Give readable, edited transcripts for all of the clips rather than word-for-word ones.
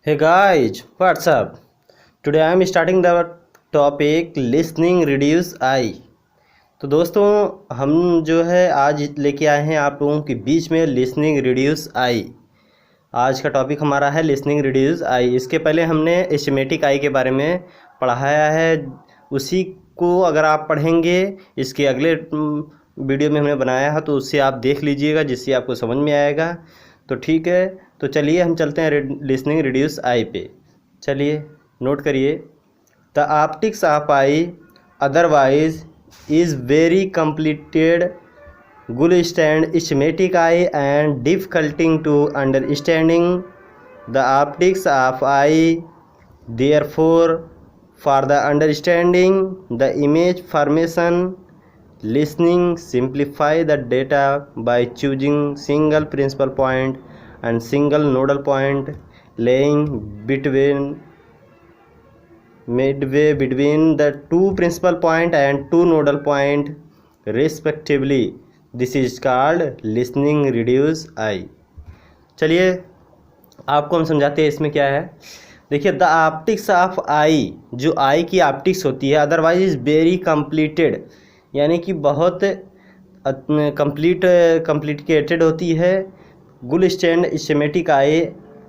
Hey guys, what's up? Today I am starting the topic listening reduce I। तो दोस्तों हम जो है आज लेके आए हैं आप लोगों के बीच में लिसनिंग रिड्यूस आई। आज का टॉपिक हमारा है लिसनिंग रिड्यूस आई। इसके पहले हमने एस्टिमेटिक आई के बारे में पढ़ाया है, उसी को अगर आप पढ़ेंगे इसके अगले वीडियो में हमने बनाया है तो उससे आप देख लीजिएगा, जिससे आपको समझ में आएगा। तो ठीक है, तो चलिए हम चलते हैं लिसनिंग रिड्यूस आई पे। चलिए नोट करिए। The optics of eye otherwise is very completed गुल stand schematic eye and difficulting to understanding the optics of eye therefore for the understanding the image formation listening simplify the data by choosing single principal point and single nodal point laying midway between the two principal point and two nodal point respectively. This is called listening reduce I। चलिए आपको हम समझाते हैं इसमें क्या है। देखिए, the optics of आई, जो आई की ऑप्टिक्स होती है अदरवाइज इज़ वेरी कम्प्लीटेड, यानी कि बहुत कम्प्लीकेटेड होती है। गुल स्टैंड स्कीमेटिक आई,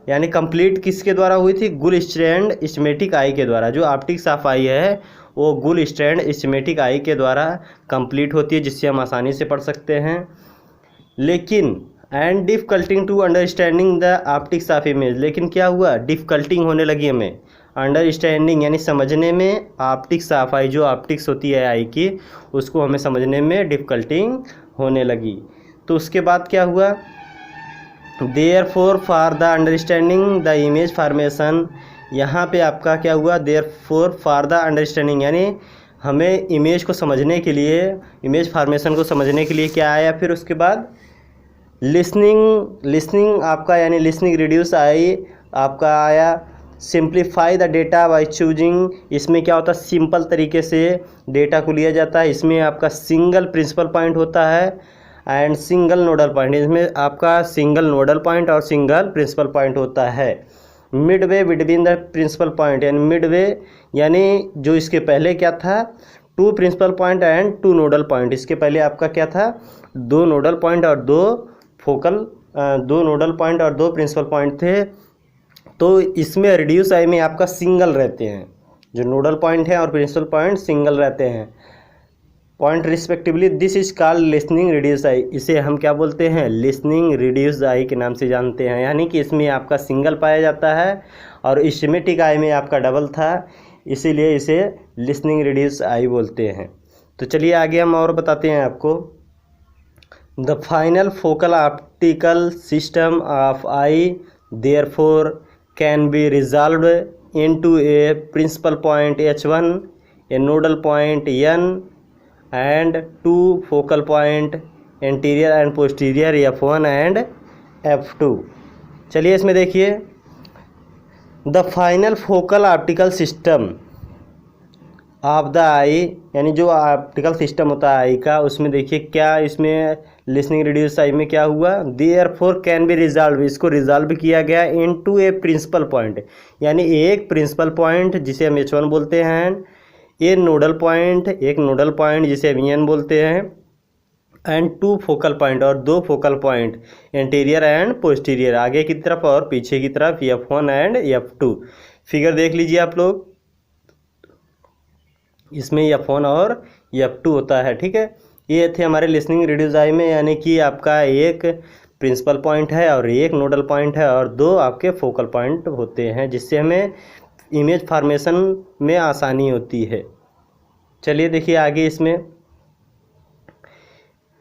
यानी कंप्लीट किसके द्वारा हुई थी? गुल स्टैंड स्कीमेटिक आई के द्वारा। जो ऑप्टिक्स ऑफ आई है वो गुल स्टैंड स्कीमेटिक आई के द्वारा कंप्लीट होती है, जिससे हम आसानी से पढ़ सकते हैं। लेकिन and difficulting to understanding the optics of image, लेकिन क्या हुआ? डिफिकल्टिंग होने लगी हमें अंडरस्टैंडिंग, यानी समझने में ऑप्टिक्स ऑफ आई, जो ऑप्टिक्स होती है आई की, उसको हमें समझने में डिफिकल्टिंग होने लगी। तो उसके बाद क्या हुआ? Therefore for the understanding the image formation, यहाँ पे आपका क्या हुआ? देयरफॉर फॉर द अंडरस्टैंडिंग, यानी हमें इमेज को समझने के लिए, इमेज फॉर्मेशन को समझने के लिए क्या आया? फिर उसके बाद लिसनिंग आपका, यानी लिसनिंग रिड्यूस आई आपका आया। Simplify the data by choosing, इसमें क्या होता है? सिंपल तरीके से डेटा को लिया जाता है। इसमें आपका सिंगल प्रिंसिपल पॉइंट होता है एंड सिंगल नोडल पॉइंट, इसमें आपका सिंगल नोडल पॉइंट और सिंगल प्रिंसिपल पॉइंट होता है। Midway between the principal point, यानी मिडवे यानी जो इसके पहले क्या था? Two principal point and two nodal point. इसके पहले आपका क्या था? दो नोडल पॉइंट और दो नोडल पॉइंट और दो प्रिंसिपल पॉइंट थे। तो इसमें रिड्यूस आई में आपका सिंगल रहते हैं, जो नोडल पॉइंट है और प्रिंसिपल पॉइंट सिंगल रहते हैं point respectively. This is called listening reduce eye. इसे हम क्या बोलते हैं? लिसनिंग रिड्यूस आई के नाम से जानते हैं, यानी कि इसमें आपका सिंगल पाया जाता है और स्कीमेटिक आई में आपका डबल था, इसीलिए इसे लिसनिंग रिड्यूस आई बोलते हैं। तो चलिए आगे हम और बताते हैं आपको। The final focal optical system of eye therefore can be resolved into a principal point H1, a nodal point N and two focal point anterior and posterior F1 and F2। चलिए इसमें देखिए, the final focal optical system of the eye, यानी जो optical system होता है आई का, उसमें देखिए क्या इसमें लिसनिंग रिड्यूस आई में क्या हुआ? देयरफॉर कैन बी रिजॉल्व, इसको रिजॉल्व किया गया इनटू ए प्रिंसिपल पॉइंट, यानी एक प्रिंसिपल पॉइंट जिसे हम H1 बोलते हैं, एक नोडल पॉइंट जिसे हम EN बोलते हैं, एंड टू फोकल पॉइंट और दो focal point anterior and posterior, आगे की तरफ और पीछे की तरफ, F1 एंड F2। फिगर देख लीजिए आप लोग, इसमें F1 और F2 होता है, ठीक है। ये थे हमारे लिसनिंग रिड्यूस आई में, यानी कि आपका एक प्रिंसिपल पॉइंट है और एक नोडल पॉइंट है और दो आपके फोकल पॉइंट होते हैं, जिससे हमें इमेज फॉर्मेशन में आसानी होती है। चलिए देखिए आगे इसमें,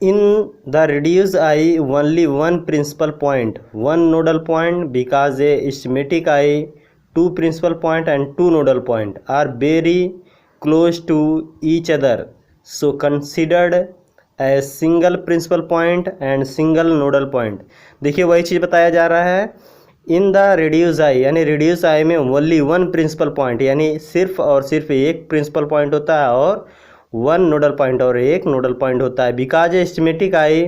in the reduce eye only one principal point one nodal point because a schematic eye two principal point and two nodal point are very close to each other, so considered as single principal point and single nodal point। देखिए वही चीज़ बताया जा रहा है। इन the reduce आई, यानी reduce आई में only one principal point, यानी सिर्फ और सिर्फ एक प्रिंसिपल पॉइंट होता है और वन नोडल पॉइंट और एक नोडल पॉइंट होता है। बिकॉज स्कीमेटिक आई,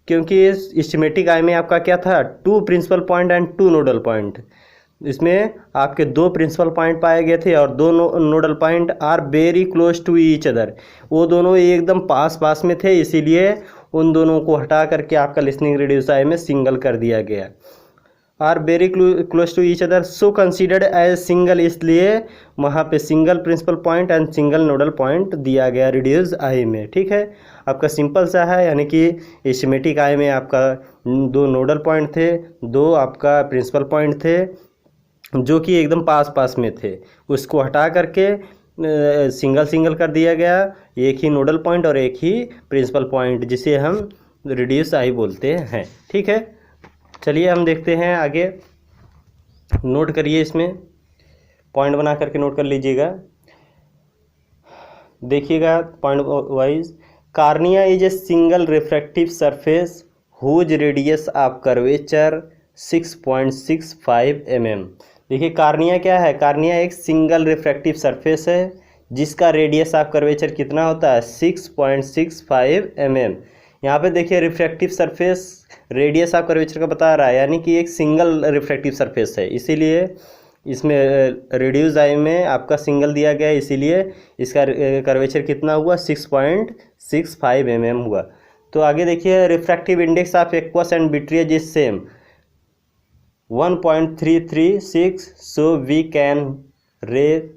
क्योंकि स्कीमेटिक आई में आपका क्या था? Two principal point and two nodal point, इसमें आपके दो प्रिंसिपल पॉइंट पाए गए थे और दो nodal point are very close to each other, वो दोनों एकदम पास पास में थे, इसीलिए उन दोनों को हटा करके आपका लिसनिंग रेडियस आई में सिंगल कर दिया गया। Are very close to each other so considered as single, इसलिए वहाँ पे single principal point and single nodal point दिया गया रेडियस आई में। ठीक है, आपका सिंपल सा है, यानी कि सिमेट्रिक आई में आपका दो नोडल पॉइंट थे, दो आपका प्रिंसिपल पॉइंट थे जो कि एकदम पास पास में थे, उसको हटा करके सिंगल सिंगल कर दिया गया, एक ही नोडल पॉइंट और एक ही प्रिंसिपल पॉइंट, जिसे हम रेडियस आई बोलते हैं। ठीक है, चलिए हम देखते हैं आगे। नोट करिए, इसमें पॉइंट बना करके नोट कर लीजिएगा, देखिएगा point wise. Cornea is a single refractive surface whose radius of curvature 6.65 mm। देखिए कार्निया क्या है, कार्निया एक सिंगल रिफ्रैक्टिव सरफेस है जिसका रेडियस ऑफ कर्वेचर कितना होता है 6.65 mm। यहाँ पे देखिए refractive surface radius of curvature का बता रहा है, यानी कि एक सिंगल रिफ्रैक्टिव सरफेस है, इसीलिए इसमें रेडियस आई में आपका सिंगल दिया गया है, इसीलिए इसका कर्वेचर कितना हुआ 6.65 mm हुआ। तो आगे देखिए refractive index of aqueous and vitreous is same 1.336, so we can rate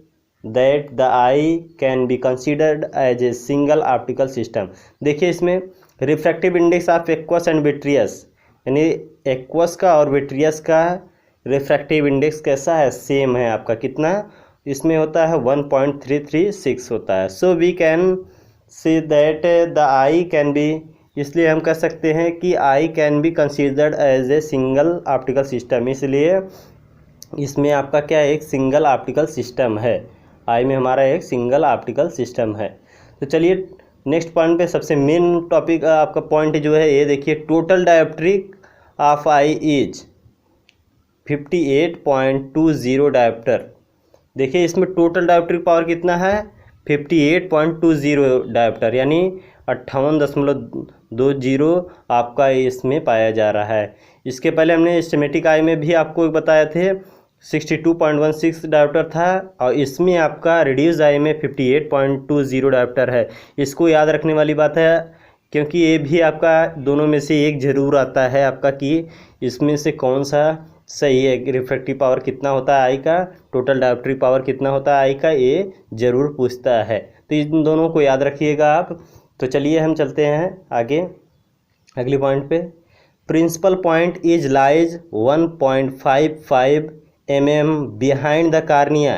that the eye can be considered as a single optical system। देखिए इसमें refractive index of aqueous and vitreous, यानी aqueous का और vitreous का refractive index कैसा है, same है आपका, कितना इसमें होता है 1.336 होता है। So we can see that the eye can be, इसलिए हम कह सकते हैं कि eye can be considered as a single optical system, इसलिए इसमें आपका क्या एक सिंगल ऑप्टिकल सिस्टम है, आई में हमारा एक सिंगल ऑप्टिकल सिस्टम है। तो चलिए नेक्स्ट पॉइंट पे, सबसे मेन टॉपिक आपका पॉइंट जो है ये देखिए, total dioptric of eye is 58.20 dioptre. देखिए इसमें टोटल डायोप्ट्रिक पावर कितना है 58.20 डायोप्टर, यानी 58.20 आपका इसमें पाया जा रहा है। इसके पहले हमने सिमेट्रिक आई में भी आपको बताया थे 62.16 डायोप्टर था, और इसमें आपका रेडियस आई में 58.20 डायोप्टर है। इसको याद रखने वाली बात है, क्योंकि ये भी आपका दोनों में से एक जरूर आता है आपका कि इसमें से कौन सा सही है, रिफ्रैक्टिव पावर कितना होता है आई का, टोटल डायोप्ट्रिक पावर कितना होता है आई का, ये जरूर पूछता है। तो इन दोनों को याद रखिएगा आप। तो चलिए हम चलते हैं आगे अगले पॉइंट पे। Principal point is lies 1.55 mm behind the cornea.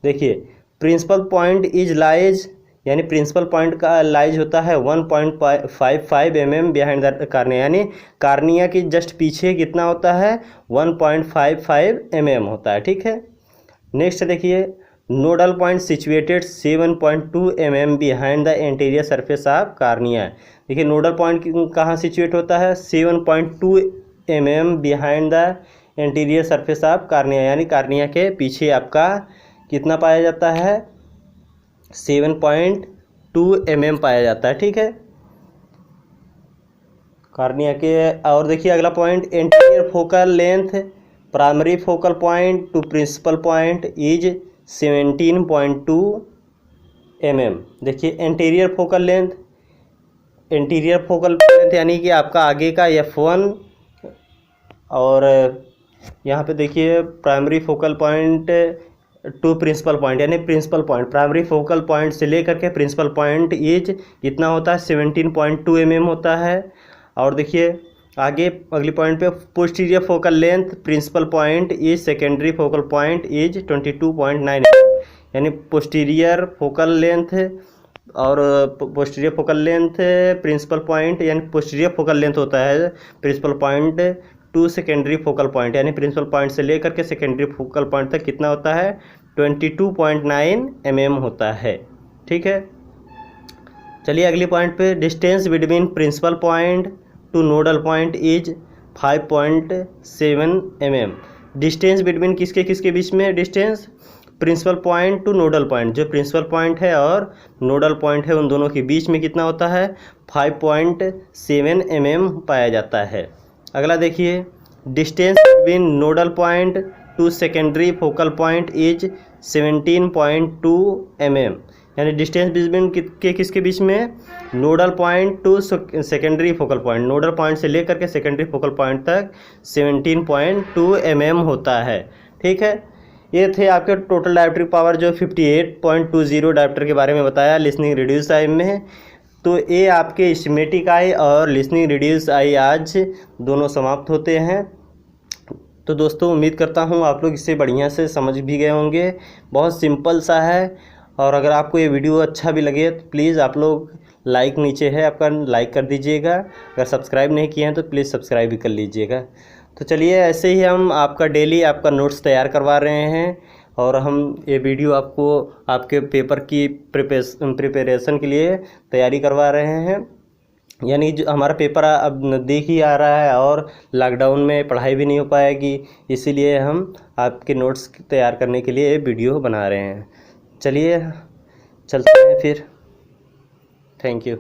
देखिए प्रिंसिपल पॉइंट इज लाइज, यानी प्रिंसिपल पॉइंट का लाइज होता है 1.55 mm बिहाइंड द कार्निया, यानी कार्निया के जस्ट पीछे कितना होता है 1.55 mm होता है। ठीक है, नेक्स्ट देखिए nodal point situated 7.2 mm behind the anterior surface of cornea. देखिए नोडल पॉइंट कहाँ सिचुएट होता है 7.2 mm behind the anterior surface of cornea, यानी कार्निया के पीछे आपका कितना पाया जाता है 7.2 mm पाया जाता है। ठीक है, कार्निया के। और देखिए अगला point, anterior focal length primary focal point to principal point is 17.2 mm। देखिए anterior focal length, anterior focal length यानी कि आपका आगे का F1, और यहाँ पे देखिए primary focal point to principal point, यानी principal point primary focal point से लेकर के प्रिंसिपल पॉइंट इज कितना होता है 17.2 mm होता है। और देखिए आगे अगली पॉइंट पे, posterior focal length principal point is secondary focal point is 22.9 mm, यानी पोस्टीरियर फोकल लेंथ और posterior focal length principal point, यानी पोस्टीरियर फोकल लेंथ होता है principal point to secondary focal point, यानी प्रिंसिपल पॉइंट से लेकर के सेकेंडरी फोकल पॉइंट तक कितना होता है 22.9 mm होता है। ठीक है, चलिए अगली पॉइंट पे, distance between principal point to nodal point is 5.7 mm। Distance between किसके किसके बीच में, distance principal point to nodal point, जो प्रिंसिपल पॉइंट है और नोडल पॉइंट है उन दोनों के बीच में कितना होता है 5.7 mm पाया जाता है। अगला देखिए, distance between nodal point to secondary focal point is 17.2 mm, यानी डिस्टेंस बिटवीन के किसके बीच में, nodal point to secondary focal point, nodal point से लेकर के सेकेंडरी फोकल पॉइंट तक 17.2 mm होता है। ठीक है, ये थे आपके टोटल डायोप्ट्रिक पावर जो 58.20 डायोप्टर के बारे में बताया लिसनिंग रिड्यूस टाइम में। तो ये आपके स्कीमेटिक आई और लिसनिंग रिड्यूस आई आज दोनों समाप्त होते हैं। तो दोस्तों उम्मीद करता हूँ आप लोग इसे बढ़िया से समझ भी गए होंगे, बहुत सिंपल सा है। और अगर आपको ये वीडियो अच्छा भी लगे तो प्लीज़ आप लोग लाइक नीचे है आपका लाइक कर दीजिएगा, अगर सब्सक्राइब नहीं किए हैं तो प्लीज़ सब्सक्राइब भी कर लीजिएगा। तो चलिए ऐसे ही हम आपका डेली आपका नोट्स तैयार करवा रहे हैं और हम ये वीडियो आपको आपके पेपर की प्रिपरेशन के लिए तैयारी करवा रहे हैं। यानी जो हमारा पेपर अब नज़दीक ही आ रहा है और लॉकडाउन में पढ़ाई भी नहीं हो पाएगी, इसीलिए हम आपके नोट्स तैयार करने के लिए वीडियो बना रहे हैं। चलिए चलते हैं फिर, थैंक यू।